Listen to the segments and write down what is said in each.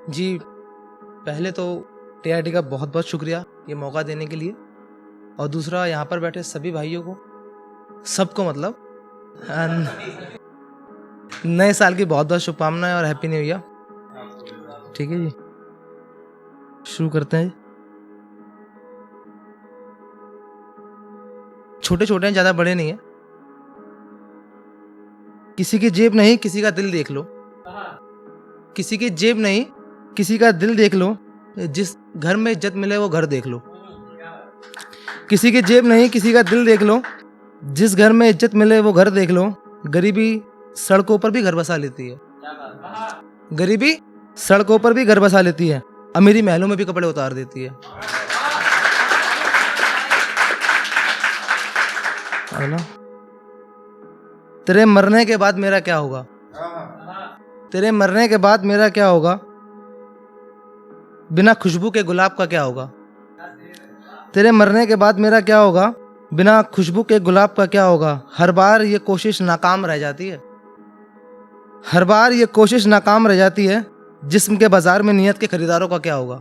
जी, पहले तो टीआरटी का बहुत-बहुत शुक्रिया ये मौका देने के लिए, और दूसरा यहाँ पर बैठे सभी भाइयों को, सबको मतलब नए साल की बहुत-बहुत शुभकामनाएं और हैप्पी न्यू ईयर। ठीक है जी, शुरू करते हैं। छोटे-छोटे हैं, ज़्यादा बड़े नहीं हैं। किसी की जेब नहीं, किसी का दिल देख लो। किसी की जेब नहीं, किसी का दिल देख लो। जिस घर में इज्जत मिले वो घर देख लो। किसी की जेब नहीं, किसी का दिल देख लो। जिस घर में इज्जत मिले वो घर देख लो। गरीबी सड़कों पर भी घर बसा लेती है। गरीबी सड़कों पर भी घर बसा लेती है। अमीरी महलों में भी कपड़े उतार देती है। ना? तेरे मरने के बाद मेरा क्या होगा? तेरे मरने के बाद मेरा क्या होगा? बिना खुशबू के गुलाब का क्या होगा? तेरे मरने के बाद मेरा क्या होगा? बिना खुशबू के गुलाब का क्या होगा? हर बार ये कोशिश नाकाम रह जाती है। हर बार ये कोशिश नाकाम रह जाती है। जिस्म के बाजार में नियत के खरीदारों का क्या होगा?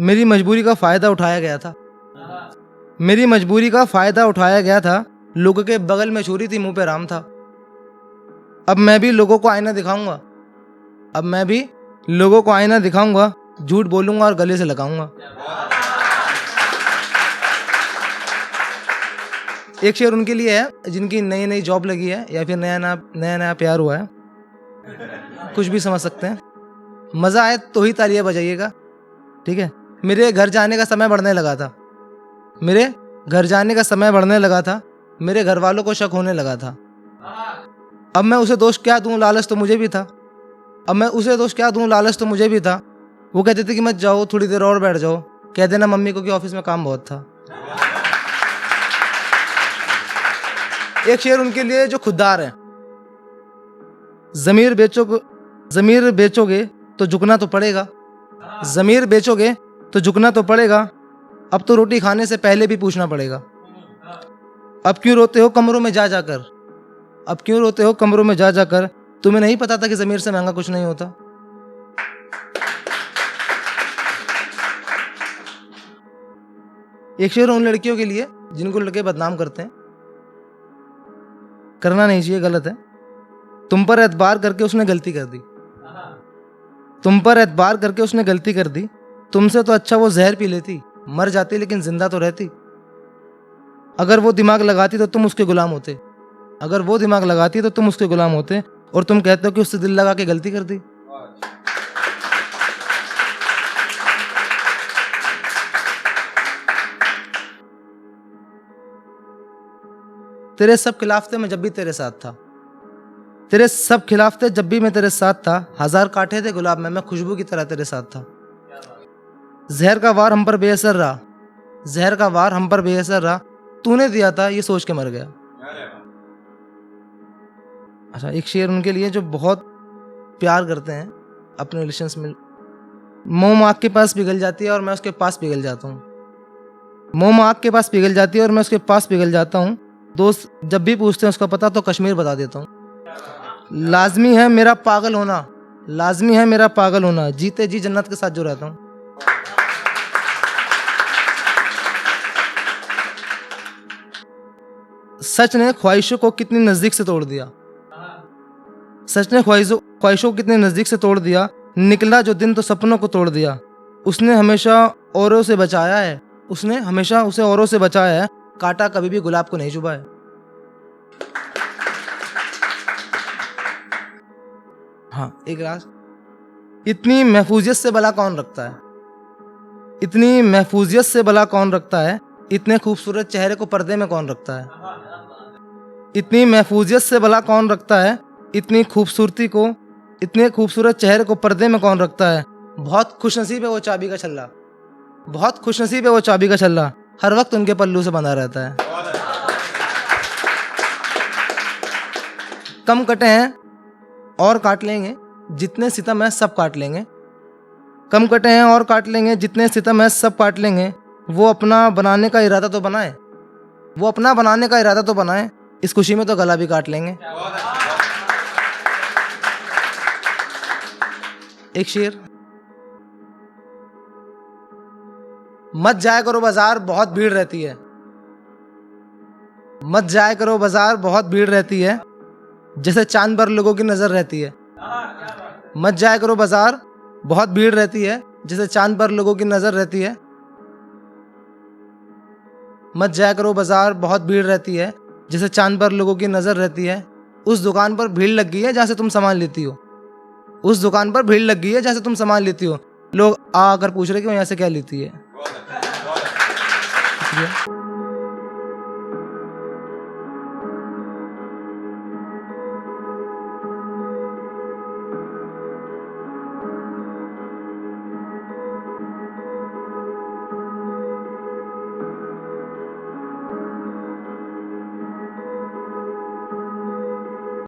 मेरी मजबूरी का फायदा उठाया गया था। मेरी मजबूरी का फायदा उठाया गया था। लोगों के बगल में छुरी थी, मुंह पे राम था। अब मैं भी लोगों को आईना दिखाऊंगा। अब मैं भी लोगों को आईना दिखाऊंगा। झूठ बोलूंगा और गले से लगाऊंगा। एक शेर उनके लिए है जिनकी नई नई जॉब लगी है या फिर नया नया प्यार हुआ है। कुछ भी समझ सकते हैं। मजा आए तो ही तालियां बजाइएगा, ठीक है। मेरे घर जाने का समय बढ़ने लगा था। मेरे घर जाने का समय बढ़ने लगा था। मेरे घर वालों को शक होने लगा था। अब मैं उसे दोष क्या दूं, लालच तो मुझे भी था। अब मैं उसे दोष क्या दूं, लालच तो मुझे भी था। वो कहते थे कि मत जाओ, थोड़ी देर और बैठ जाओ। कह देना मम्मी को कि ऑफिस में काम बहुत था। एक शेर उनके लिए जो खुददार है। जमीर बेचोगे तो झुकना तो पड़ेगा। जमीर बेचोगे तो झुकना तो पड़ेगा। अब तो रोटी खाने से पहले भी पूछना पड़ेगा। अब क्यों रोते हो कमरों में जा जाकर? अब क्यों रोते हो कमरों में जा जाकर? तुम्हें नहीं पता था कि जमीर से महंगा कुछ नहीं होता। एक शेर उन लड़कियों के लिए जिनको लड़के बदनाम करते हैं। करना नहीं चाहिए, गलत है। तुम पर एतबार करके उसने गलती कर दी। तुम पर एतबार करके उसने गलती कर दी। तुमसे तो अच्छा वो जहर पी लेती, मर जाती लेकिन जिंदा तो रहती। अगर वो दिमाग लगाती तो तुम उसके गुलाम होते। अगर वो दिमाग लगाती तो तुम उसके गुलाम होते। और तुम कहते हो कि उससे दिल लगा के गलती कर दी। तेरे सब खिलाफ थे मैं जब भी तेरे साथ था। तेरे सब खिलाफ थे जब भी मैं तेरे साथ था। हजार कांटे थे गुलाब में, मैं खुशबू की तरह तेरे साथ था। जहर का वार हम पर बेअसर रहा। जहर का वार हम पर बेअसर रहा। तूने दिया था ये सोच के मर गया। अच्छा, एक शेर उनके लिए जो बहुत प्यार करते हैं अपने रिलेशंस में। मोम आग के पास पिघल जाती है और मैं उसके पास पिघल जाता हूँ। मोम आग के पास पिघल जाती है और मैं उसके पास पिघल जाता हूँ। दोस्त जब भी पूछते हैं उसका पता तो कश्मीर बता देता हूँ। लाजमी है मेरा पागल होना। लाजमी है मेरा पागल होना। जीते जी जन्नत के साथ जो रहता हूँ। सच ने ख्वाहिशों को कितनी नजदीक से तोड़ दिया। सच ने ख्वाहिशों को कितने नजदीक से तोड़ दिया। निकला जो दिन तो सपनों को तोड़ दिया। उसने हमेशा औरों से बचाया है। उसने हमेशा उसे औरों से बचाया है। कांटा कभी भी गुलाब को नहीं चुभा है। हाँ, एक राज। इतनी महफूजियत से भला कौन रखता है? इतनी महफूजियत से भला कौन रखता है? इतने खूबसूरत चेहरे को पर्दे में कौन रखता है? इतनी महफूजियत से भला कौन रखता है? इतनी खूबसूरती को, इतने खूबसूरत चेहरे को पर्दे में कौन रखता है? बहुत खुशनसीब है वो चाबी का छल्ला। बहुत खुशनसीब है वो चाबी का छल्ला। हर वक्त उनके पल्लू से बंधा रहता है। कम कटे हैं और काट लेंगे, जितने सितम है सब काट लेंगे। कम कटे हैं और काट लेंगे, जितने सितम है सब काट लेंगे। वो अपना बनाने का इरादा तो बनाए। वो अपना बनाने का इरादा तो बनाए, इस खुशी में तो गला भी काट लेंगे। एक शेर, मत जाया करो बाजार बहुत भीड़ रहती है। मत जाया करो बाजार बहुत भीड़ रहती है, जैसे चांद पर लोगों की नजर रहती है। मत जाया करो बाजार बहुत भीड़ रहती है, जैसे चांद पर लोगों की नजर रहती है। मत जाया करो बाजार बहुत भीड़ रहती है, जैसे चांद पर लोगों की नजर रहती है। उस दुकान पर भीड़ लग गई है जहाँ से तुम सामान लेती हो। उस दुकान पर भीड़ लग गई है जहाँ से तुम सामान लेती हो। लोग आकर पूछ रहे कि वो यहाँ से क्या लेती है।